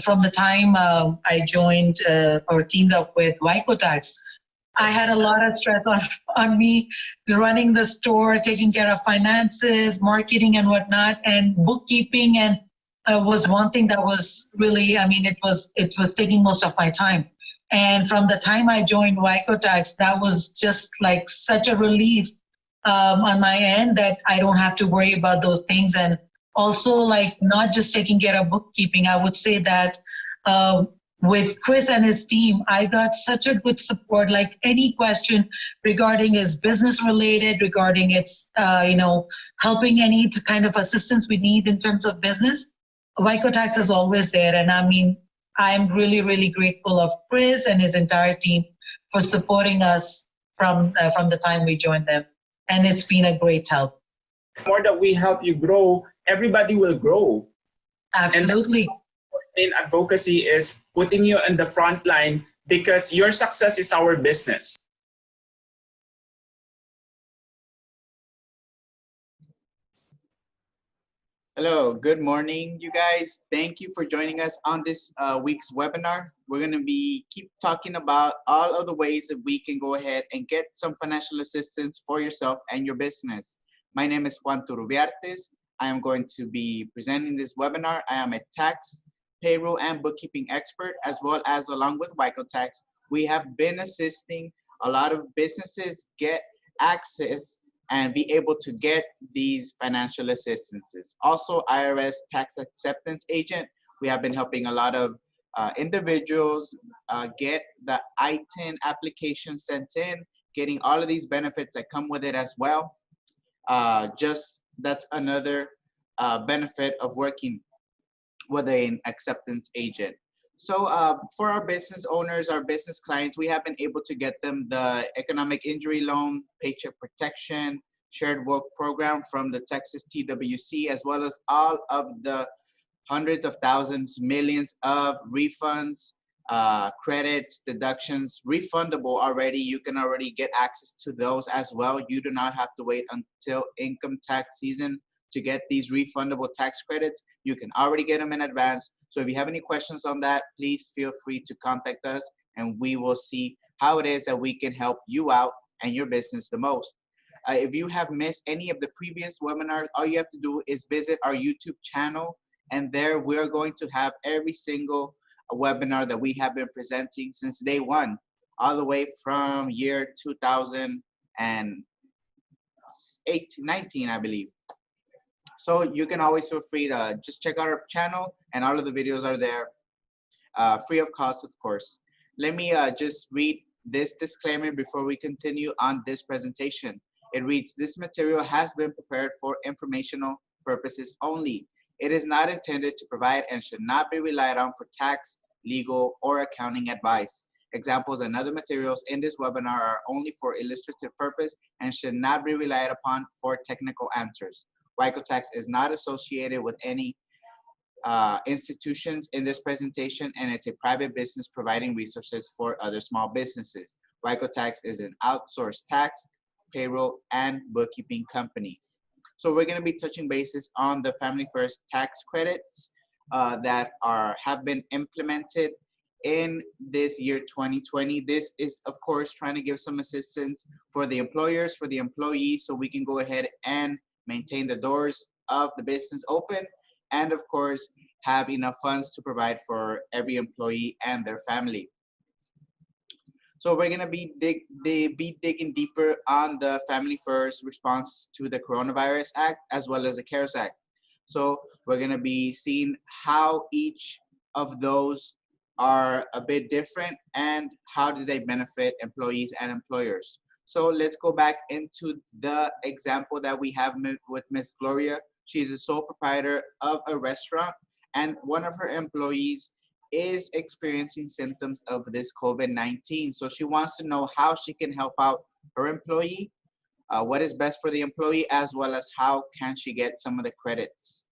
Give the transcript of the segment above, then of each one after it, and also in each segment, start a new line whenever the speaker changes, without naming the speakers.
from the time I joined or teamed up with WYCOTAX. I had a lot of stress on me, running the store, taking care of finances, marketing and whatnot, and bookkeeping, and was one thing that was really, I mean, it was taking most of my time. And from the time I joined WYCOTAX, that was just like such a relief on my end that I don't have to worry about those things. And also, like, not just taking care of bookkeeping, I would say that with Chris and his team, I got such a good support. Like, any question regarding his business related, regarding its, helping any kind of assistance we need in terms of business, WYCOTAX is always there. And I mean, I'm really, really grateful of Chris and his entire team for supporting us from the time we joined them. And it's been a great help.
The more that we help you grow, everybody will grow.
Absolutely.
And main advocacy is putting you in the front line because your success is our business.
Hello, good morning, you guys. Thank you for joining us on this week's webinar. We're going to keep talking about all of the ways that we can go ahead and get some financial assistance for yourself and your business. My name is Juan Turubiartes. I am going to be presenting this webinar. I am a tax, payroll, and bookkeeping expert, as well as along with WYCOTAX. We have been assisting a lot of businesses get access and be able to get these financial assistances. Also, IRS tax acceptance agent. We have been helping a lot of individuals get the I-10 application sent in, getting all of these benefits that come with it as well. That's another benefit of working with an acceptance agent. So for our business owners, our business clients, we have been able to get them the economic injury loan, paycheck protection, shared work program from the Texas TWC, as well as all of the hundreds of thousands, millions of refunds, credits, deductions, refundable already. You can already get access to those as well. You do not have to wait until income tax season to get these refundable tax credits. You can already get them in advance. So if you have any questions on that, please feel free to contact us and we will see how it is that we can help you out and your business the most. If you have missed any of the previous webinars, all you have to do is visit our YouTube channel, and there we're going to have every single webinar that we have been presenting since day one, all the way from year 2019, I believe. So you can always feel free to just check out our channel, and all of the videos are there, free of cost, of course. Let me just read this disclaimer before we continue on this presentation. It reads, this material has been prepared for informational purposes only. It is not intended to provide and should not be relied on for tax, legal, or accounting advice. Examples and other materials in this webinar are only for illustrative purpose and should not be relied upon for technical answers. WYCOTAX is not associated with any institutions in this presentation, and it's a private business providing resources for other small businesses. WYCOTAX is an outsourced tax, payroll, and bookkeeping company. So we're going to be touching bases on the Family First tax credits that have been implemented in this year 2020. This is, of course, trying to give some assistance for the employers, for the employees, so we can go ahead and maintain the doors of the business open, and of course, have enough funds to provide for every employee and their family. So we're gonna be digging deeper on the Family First response to the Coronavirus Act, as well as the CARES Act. So we're gonna be seeing how each of those are a bit different and how do they benefit employees and employers. So let's go back into the example that we have with Miss Gloria. She's a sole proprietor of a restaurant, and one of her employees is experiencing symptoms of this COVID-19. So she wants to know how she can help out her employee, what is best for the employee, as well as how can she get some of the credits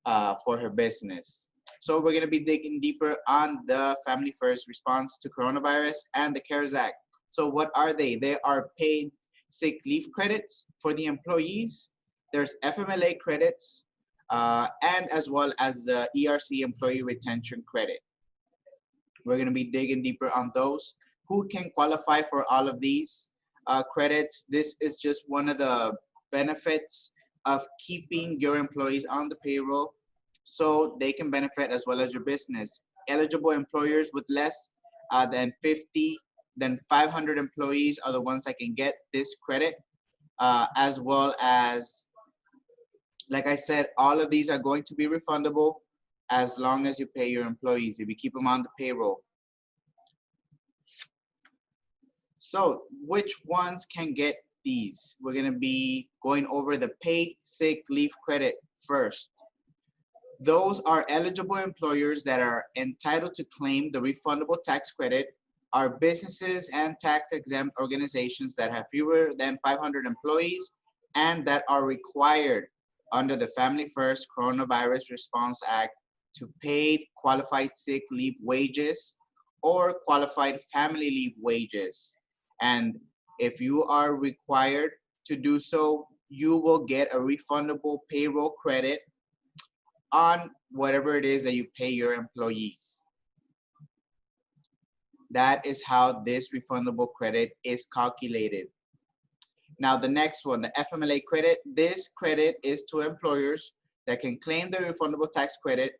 for her business. So we're gonna be digging deeper on the Family First response to coronavirus and the CARES Act. So what are they? They are paid sick leave credits for the employees. There's FMLA credits, and as well as the ERC Employee Retention Credit. We're going to be digging deeper on those. Who can qualify for all of these credits? This is just one of the benefits of keeping your employees on the payroll so they can benefit as well as your business. Eligible employers with less than 500 employees are the ones that can get this credit, as well as, like I said, all of these are going to be refundable as long as you pay your employees, if you keep them on the payroll. So which ones can get these? We're going to be going over the paid sick leave credit first. Those are eligible employers that are entitled to claim the refundable tax credit are businesses and tax exempt organizations that have fewer than 500 employees and that are required under the Family First Coronavirus Response Act to pay qualified sick leave wages or qualified family leave wages. And if you are required to do so, you will get a refundable payroll credit on whatever it is that you pay your employees. That is how this refundable credit is calculated. Now the next one, the FMLA credit. This credit is to employers that can claim the refundable tax credit.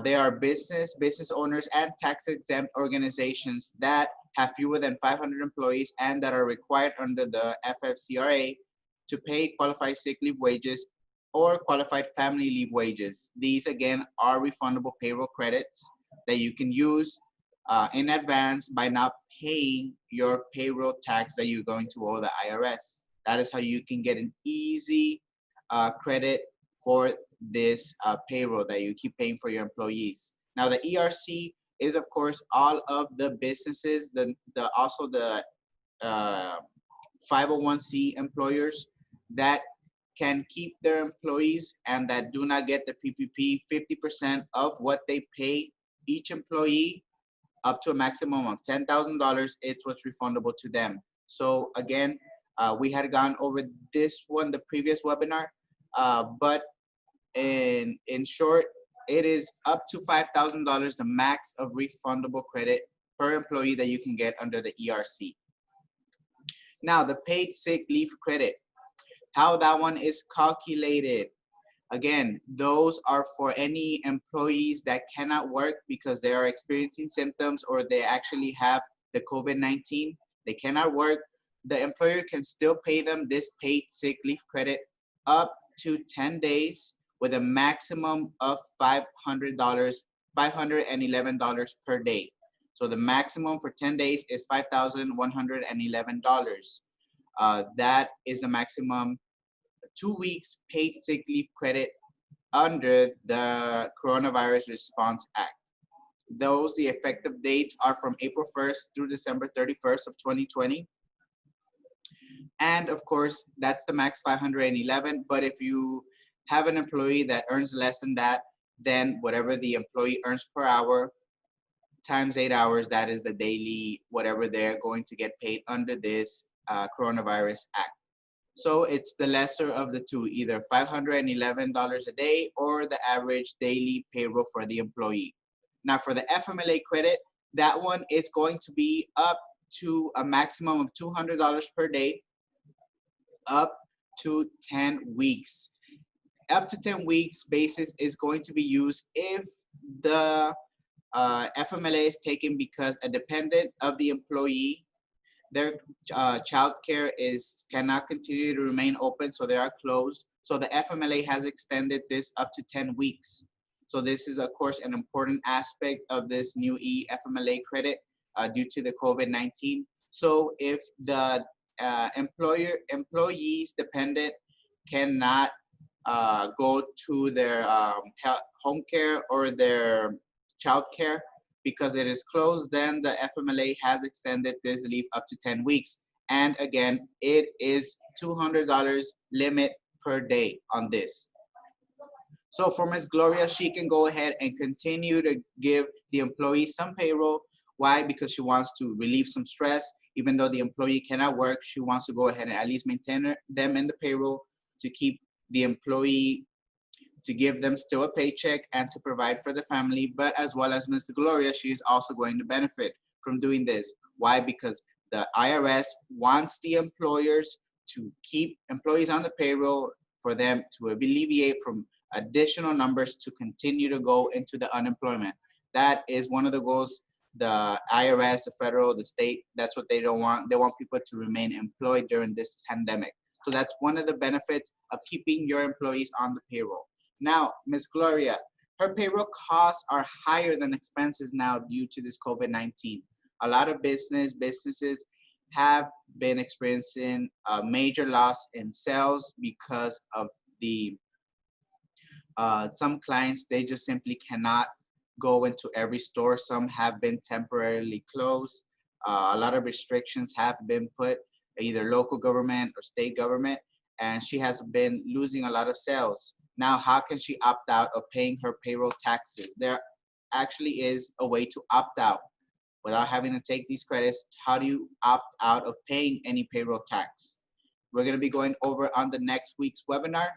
They are business owners and tax exempt organizations that have fewer than 500 employees and that are required under the FFCRA to pay qualified sick leave wages or qualified family leave wages. These again are refundable payroll credits that you can use in advance by not paying your payroll tax that you're going to owe the IRS. That is how you can get an easy credit for this payroll that you keep paying for your employees. Now the ERC is of course all of the businesses, also the 501c employers that can keep their employees and that do not get the PPP. 50% of what they pay each employee up to a maximum of $10,000, it's what's refundable to them. So again, we had gone over this one, the previous webinar, but in short, it is up to $5,000, the max of refundable credit per employee that you can get under the ERC. Now, the paid sick leave credit, how that one is calculated. Again, those are for any employees that cannot work because they are experiencing symptoms or they actually have the COVID-19. They cannot work. The employer can still pay them this paid sick leave credit up to 10 days with a maximum of $511 per day. So the maximum for 10 days is $5,111. That is a maximum 2 weeks paid sick leave credit under the Coronavirus Response Act. The effective dates are from April 1st through December 31st of 2020. And of course, that's the max 511. But if you have an employee that earns less than that, then whatever the employee earns per hour times 8 hours, that is the daily, whatever they're going to get paid under this Coronavirus Act. So it's the lesser of the two, either $511 a day or the average daily payroll for the employee. Now for the FMLA credit, that one is going to be up to a maximum of $200 per day, up to 10 weeks. Up to 10 weeks basis is going to be used if the FMLA is taken because a dependent of the employee, their child care cannot continue to remain open, so they are closed. So the FMLA has extended this up to 10 weeks. So this is of course an important aspect of this new FMLA credit due to the COVID-19. So if the employee's dependent cannot go to their home care or their child care because it is closed, then the FMLA has extended this leave up to 10 weeks. And again, it is $200 limit per day on this. So for Ms. Gloria, she can go ahead and continue to give the employee some payroll. Why? Because she wants to relieve some stress. Even though the employee cannot work, she wants to go ahead and at least maintain them in the payroll to keep the employee to give them still a paycheck and to provide for the family, but as well as Ms. Gloria, she is also going to benefit from doing this. Why? Because the IRS wants the employers to keep employees on the payroll for them to alleviate from additional numbers to continue to go into the unemployment. That is one of the goals. The IRS, the federal, the state, that's what they don't want. They want people to remain employed during this pandemic. So that's one of the benefits of keeping your employees on the payroll. Now, Ms. Gloria, her payroll costs are higher than expenses now due to this COVID-19. A lot of businesses have been experiencing a major loss in sales because of the some clients, they just simply cannot go into every store. Some have been temporarily closed. A lot of restrictions have been put, either local government or state government, and she has been losing a lot of sales. Now, how can she opt out of paying her payroll taxes? There actually is a way to opt out without having to take these credits. How do you opt out of paying any payroll tax? We're going to be going over on the next week's webinar.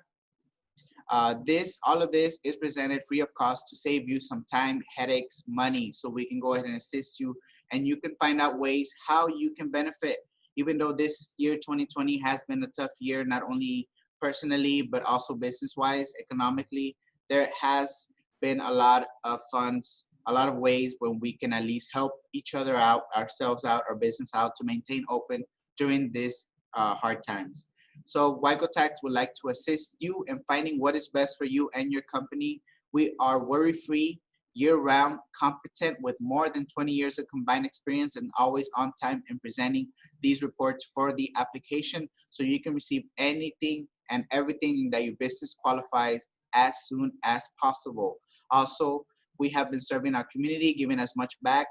All of this is presented free of cost to save you some time, headaches, money, so we can go ahead and assist you, and you can find out ways how you can benefit. Even though this year 2020 has been a tough year, not only personally but also business-wise, economically, there has been a lot of funds, a lot of ways when we can at least help each other out, ourselves out, our business out, to maintain open during these hard times. So WYCOTAX would like to assist you in finding what is best for you and your company. We are worry-free, year-round, competent, with more than 20 years of combined experience, and always on time in presenting these reports for the application, so you can receive anything and everything that your business qualifies as soon as possible. Also, we have been serving our community, giving as much back.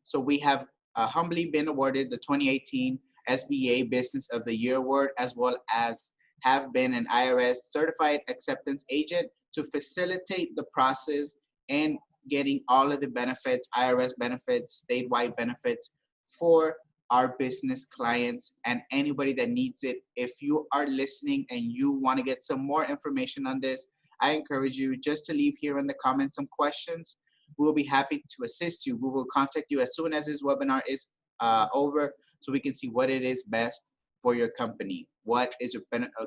So we have humbly been awarded the 2018 SBA Business of the Year Award, as well as have been an IRS certified acceptance agent to facilitate the process and getting all of the benefits, IRS benefits, statewide benefits for our business clients and anybody that needs it. If you are listening and you want to get some more information on this, I encourage you just to leave here in the comments some questions. We will be happy to assist you. We will contact you as soon as this webinar is over, so we can see what it is best for your company. What is your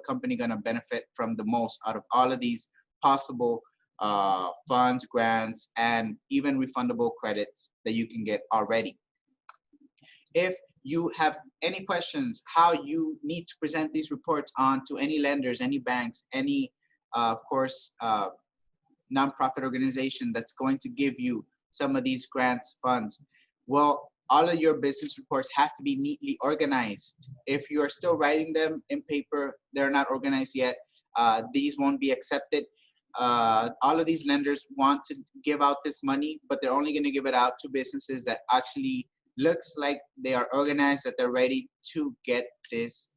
company going to benefit from the most out of all of these possible funds, grants, and even refundable credits that you can get already. If you have any questions, how you need to present these reports on to any lenders, any banks, any, of course, nonprofit organization that's going to give you some of these grants, funds, well, all of your business reports have to be neatly organized. If you are still writing them in paper, they're not organized yet, these won't be accepted. All of these lenders want to give out this money, but they're only going to give it out to businesses that actually looks like they are organized, that they're ready to get this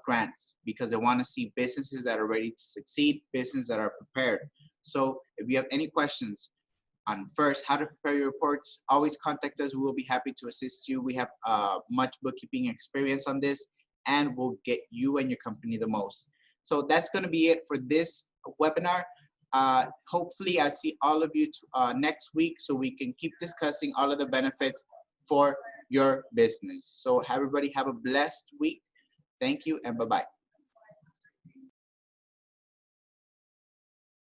grants, because they want to see businesses that are ready to succeed, businesses that are prepared. So if you have any questions on first how to prepare your reports, always contact us. We will be happy to assist you. We have much bookkeeping experience on this, and we'll get you and your company the most. So that's going to be it for this webinar. Hopefully I see all of you next week, so we can keep discussing all of the benefits for your business. So everybody have a blessed week. Thank you and bye-bye.